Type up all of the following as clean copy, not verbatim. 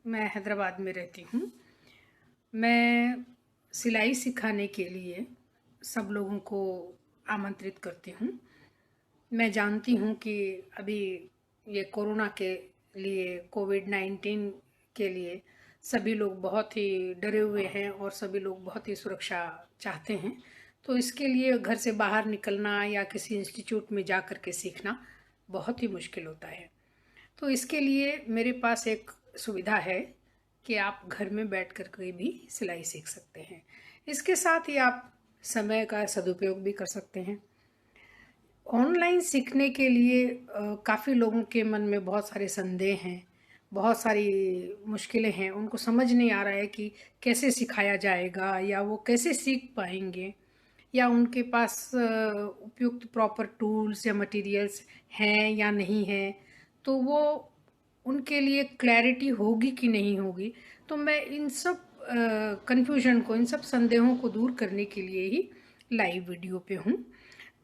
मैं हैदराबाद में रहती हूँ। मैं सिलाई सिखाने के लिए सब लोगों को आमंत्रित करती हूँ। मैं जानती हूँ कि अभी ये कोरोना के लिए कोविड-19 के लिए सभी लोग बहुत ही डरे हुए हैं और सभी लोग बहुत ही सुरक्षा चाहते हैं। तो इसके लिए घर से बाहर निकलना या किसी इंस्टीट्यूट में जा कर के सीखना बहुत ही मुश्किल होता है। तो इसके लिए मेरे पास एक सुविधा है कि आप घर में बैठ कर के भी सिलाई सीख सकते हैं। इसके साथ ही आप समय का सदुपयोग भी कर सकते हैं। ऑनलाइन सीखने के लिए काफ़ी लोगों के मन में बहुत सारे संदेह हैं, बहुत सारी मुश्किलें हैं। उनको समझ नहीं आ रहा है कि कैसे सिखाया जाएगा या वो कैसे सीख पाएंगे या उनके पास उपयुक्त प्रॉपर टूल्स या मटेरियल्स हैं या नहीं हैं। तो वो उनके लिए क्लैरिटी होगी कि नहीं होगी। तो मैं इन सब कन्फ्यूजन को, इन सब संदेहों को दूर करने के लिए ही लाइव वीडियो पे हूँ।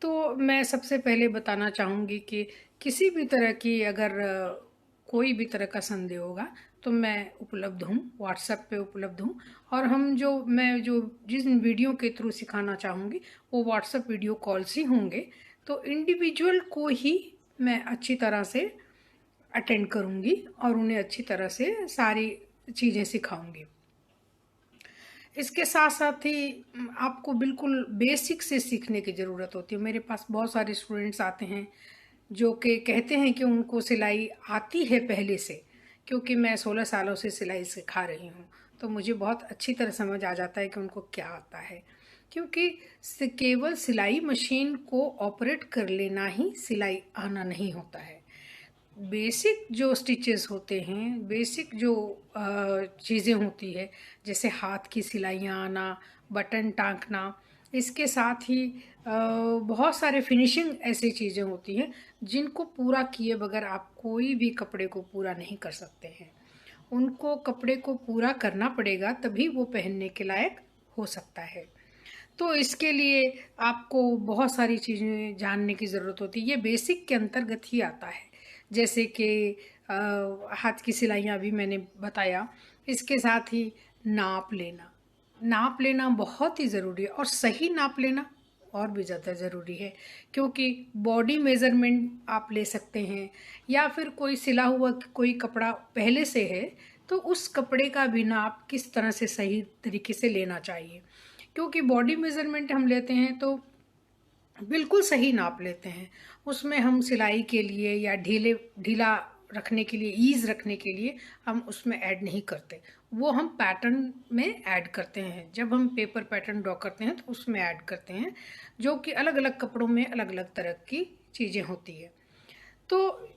तो मैं सबसे पहले बताना चाहूँगी कि किसी भी तरह की अगर कोई भी तरह का संदेह होगा तो मैं उपलब्ध हूँ, व्हाट्सएप पे उपलब्ध हूँ। और मैं जो जिस वीडियो के थ्रू सिखाना चाहूँगी वो व्हाट्सएप वीडियो कॉल्स ही होंगे। तो इंडिविजुअल को ही मैं अच्छी तरह से अटेंड करूँगी और उन्हें अच्छी तरह से सारी चीज़ें सिखाऊँगी। इसके साथ साथ ही आपको बिल्कुल बेसिक से सीखने की ज़रूरत होती है। मेरे पास बहुत सारे स्टूडेंट्स आते हैं जो कि कहते हैं कि उनको सिलाई आती है पहले से, क्योंकि मैं 16 सालों से सिलाई सिखा रही हूँ। तो मुझे बहुत अच्छी तरह समझ आ जाता है कि उनको क्या आता है, क्योंकि केवल सिलाई मशीन को ऑपरेट कर लेना ही सिलाई आना नहीं होता है। बेसिक जो स्टिचेस होते हैं, बेसिक जो चीज़ें होती है, जैसे हाथ की सिलाइयाँ आना, बटन टाँकना, इसके साथ ही बहुत सारे फिनिशिंग ऐसी चीज़ें होती हैं जिनको पूरा किए बगैर आप कोई भी कपड़े को पूरा नहीं कर सकते हैं। उनको कपड़े को पूरा करना पड़ेगा तभी वो पहनने के लायक हो सकता है। तो इसके लिए आपको बहुत सारी चीज़ें जानने की ज़रूरत होती है। ये बेसिक के अंतर्गत ही आता है। जैसे कि हाथ की सिलाइयाँ अभी मैंने बताया, इसके साथ ही नाप लेना। नाप लेना बहुत ही ज़रूरी है और सही नाप लेना और भी ज़्यादा ज़रूरी है, क्योंकि बॉडी मेज़रमेंट आप ले सकते हैं या फिर कोई सिला हुआ कोई कपड़ा पहले से है, तो उस कपड़े का भी नाप किस तरह से सही तरीके से लेना चाहिए। क्योंकि बॉडी मेज़रमेंट हम लेते हैं तो बिल्कुल सही नाप लेते हैं। उसमें हम सिलाई के लिए या ढीला रखने के लिए, ईज़ रखने के लिए हम उसमें ऐड नहीं करते। वो हम पैटर्न में ऐड करते हैं। जब हम पेपर पैटर्न ड्रॉ करते हैं तो उसमें ऐड करते हैं, जो कि अलग-अलग कपड़ों में अलग-अलग तरह की चीज़ें होती है। तो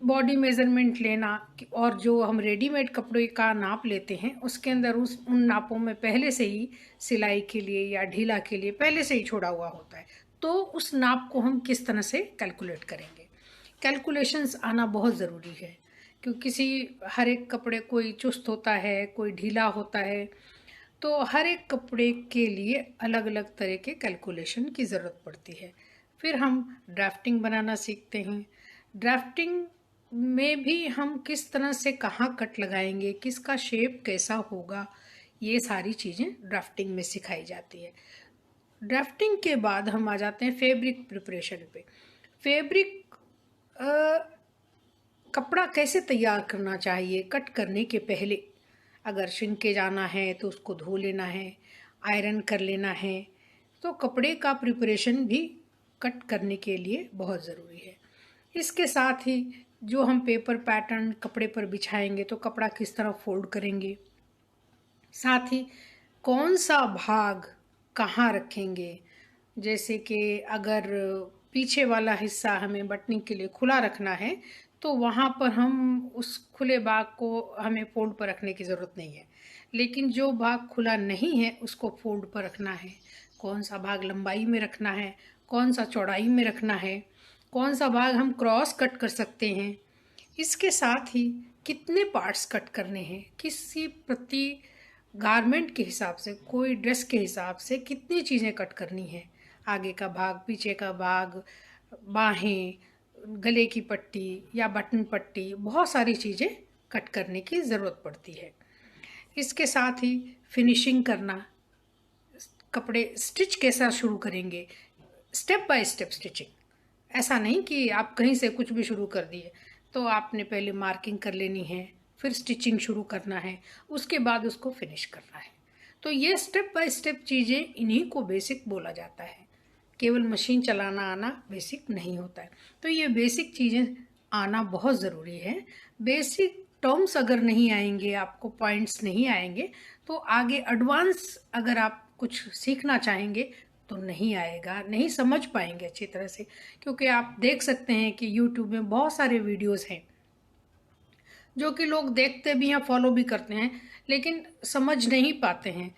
बॉडी मेज़रमेंट लेना और जो हम रेडीमेड कपड़े का नाप लेते हैं उसके अंदर उन नापों में पहले से ही सिलाई के लिए या ढीला के लिए पहले से ही छोड़ा हुआ होता है। तो उस नाप को हम किस तरह से कैलकुलेट करेंगे? कैलकुलेशंस आना बहुत ज़रूरी है, क्योंकि हर एक कपड़े कोई चुस्त होता है, कोई ढीला होता है। तो हर एक कपड़े के लिए अलग-अलग तरह के कैलकुलेशन की ज़रूरत पड़ती है। फिर हम ड्राफ्टिंग बनाना सीखते हैं। ड्राफ्टिंग में भी हम किस तरह से कहाँ कट लगाएँगे, किसका शेप कैसा होगा, ये सारी चीज़ें ड्राफ्टिंग में सिखाई जाती है। ड्राफ्टिंग के बाद हम आ जाते हैं फैब्रिक प्रिपरेशन पे। फैब्रिक अ, कपड़ा कैसे तैयार करना चाहिए कट करने के पहले। अगर शिन के जाना है तो उसको धो लेना है, आयरन कर लेना है। तो कपड़े का प्रिपरेशन भी कट करने के लिए बहुत ज़रूरी है। इसके साथ ही जो हम पेपर पैटर्न कपड़े पर बिछाएंगे तो कपड़ा किस तरह फोल्ड करेंगे, साथ ही कौन सा भाग कहाँ रखेंगे। जैसे कि अगर पीछे वाला हिस्सा हमें बटनी के लिए खुला रखना है तो वहाँ पर हम उस खुले भाग को हमें फोल्ड पर रखने की ज़रूरत नहीं है, लेकिन जो भाग खुला नहीं है उसको फोल्ड पर रखना है। कौन सा भाग लंबाई में रखना है, कौन सा चौड़ाई में रखना है, कौन सा भाग हम क्रॉस कट कर सकते हैं। इसके साथ ही कितने पार्ट्स कट करने हैं, किसी प्रति गारमेंट के हिसाब से, कोई ड्रेस के हिसाब से कितनी चीज़ें कट करनी है। आगे का भाग, पीछे का भाग, बाहें, गले की पट्टी या बटन पट्टी, बहुत सारी चीज़ें कट करने की ज़रूरत पड़ती है। इसके साथ ही फिनिशिंग करना, कपड़े स्टिच कैसा शुरू करेंगे, स्टेप बाय स्टेप स्टिचिंग। ऐसा नहीं कि आप कहीं से कुछ भी शुरू कर दिए, तो आपने पहले मार्किंग कर लेनी है, फिर स्टिचिंग शुरू करना है, उसके बाद उसको फिनिश करना है। तो ये स्टेप बाय स्टेप चीज़ें, इन्हीं को बेसिक बोला जाता है। केवल मशीन चलाना आना बेसिक नहीं होता है। तो ये बेसिक चीज़ें आना बहुत ज़रूरी है। बेसिक टर्म्स अगर नहीं आएंगे, आपको पॉइंट्स नहीं आएंगे, तो आगे एडवांस अगर आप कुछ सीखना चाहेंगे तो नहीं आएगा, नहीं समझ पाएंगे अच्छी तरह से। क्योंकि आप देख सकते हैं कि यूट्यूब में बहुत सारे वीडियोस हैं जो कि लोग देखते भी हैं, फॉलो भी करते हैं, लेकिन समझ नहीं पाते हैं।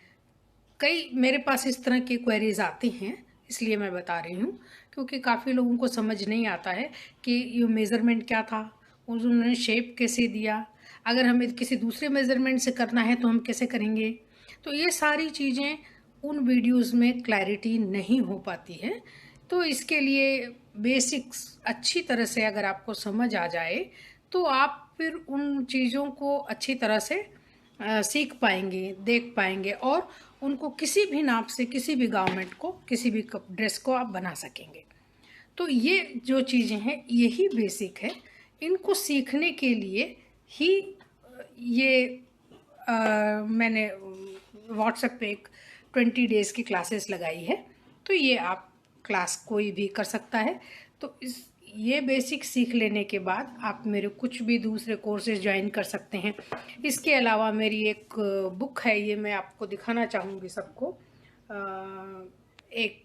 कई मेरे पास इस तरह की क्वेरीज आती हैं, इसलिए मैं बता रही हूँ, क्योंकि काफ़ी लोगों को समझ नहीं आता है कि ये मेज़रमेंट क्या था, उन्होंने शेप कैसे दिया, अगर हमें किसी दूसरे मेज़रमेंट से करना है तो हम कैसे करेंगे। तो ये सारी चीज़ें उन वीडियोस में क्लैरिटी नहीं हो पाती है। तो इसके लिए बेसिक्स अच्छी तरह से अगर आपको समझ आ जाए, तो आप फिर उन चीज़ों को अच्छी तरह से सीख पाएंगे, देख पाएंगे, और उनको किसी भी नाप से, किसी भी गारमेंट को, किसी भी ड्रेस को आप बना सकेंगे। तो ये जो चीज़ें हैं, यही बेसिक है। इनको सीखने के लिए ही ये मैंने व्हाट्सएप पे एक 20 डेज़ की क्लासेस लगाई है। तो ये आप क्लास कोई भी कर सकता है। तो ये बेसिक सीख लेने के बाद आप मेरे कुछ भी दूसरे कोर्सेज ज्वाइन कर सकते हैं। इसके अलावा मेरी एक बुक है, ये मैं आपको दिखाना चाहूँगी सबको। एक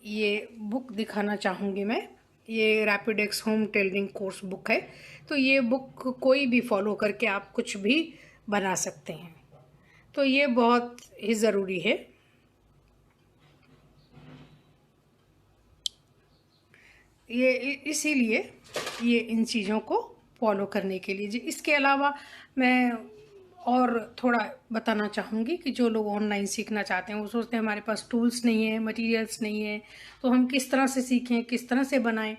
ये बुक दिखाना चाहूँगी मैं। ये Rapidex home tailoring course book है। तो ये बुक कोई भी फॉलो करके आप कुछ भी बना सकते हैं। तो ये बहुत ही ज़रूरी है। ये इसीलिए ये इन चीज़ों को फॉलो करने के लिए। इसके अलावा मैं और थोड़ा बताना चाहूँगी कि जो लोग ऑनलाइन सीखना चाहते हैं, वो सोचते हैं हमारे पास टूल्स नहीं है, मटेरियल्स नहीं है, तो हम किस तरह से सीखें, किस तरह से बनाएं।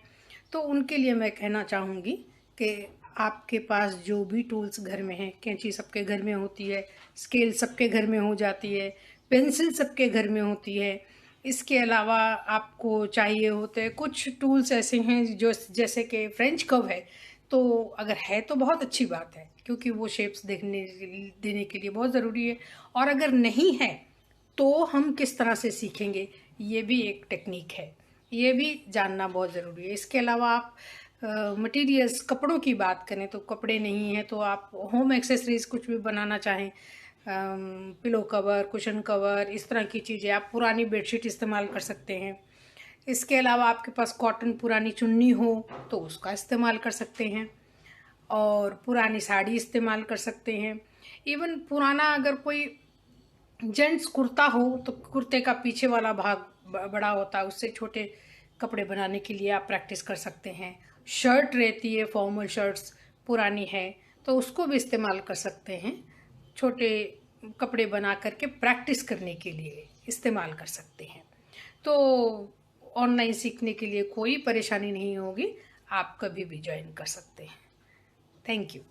तो उनके लिए मैं कहना चाहूँगी कि आपके पास जो भी टूल्स घर में हैं, कैंची सबके घर में होती है, स्केल सबके घर में हो जाती है, पेंसिल सबके घर में होती है। इसके अलावा आपको चाहिए होते हैं कुछ टूल्स ऐसे हैं जो, जैसे कि फ्रेंच कर्व है, तो अगर है तो बहुत अच्छी बात है, क्योंकि वो शेप्स देने के लिए बहुत ज़रूरी है। और अगर नहीं है तो हम किस तरह से सीखेंगे, ये भी एक टेक्निक है, ये भी जानना बहुत ज़रूरी है। इसके अलावा आप मटेरियल्स, कपड़ों की बात करें तो कपड़े नहीं हैं तो आप होम एक्सेसरीज कुछ भी बनाना चाहें, पिलो कवर, कुशन कवर, इस तरह की चीज़ें, आप पुरानी बेडशीट इस्तेमाल कर सकते हैं। इसके अलावा आपके पास कॉटन पुरानी चुन्नी हो तो उसका इस्तेमाल कर सकते हैं, और पुरानी साड़ी इस्तेमाल कर सकते हैं। इवन पुराना अगर कोई जेंट्स कुर्ता हो तो कुर्ते का पीछे वाला भाग बड़ा होता है, उससे छोटे कपड़े बनाने के लिए आप प्रैक्टिस कर सकते हैं। शर्ट रहती है, फॉर्मल शर्ट्स पुरानी है तो उसको भी इस्तेमाल कर सकते हैं, छोटे कपड़े बना करके प्रैक्टिस करने के लिए इस्तेमाल कर सकते हैं। तो ऑनलाइन सीखने के लिए कोई परेशानी नहीं होगी, आप कभी भी ज्वाइन कर सकते हैं। Thank you.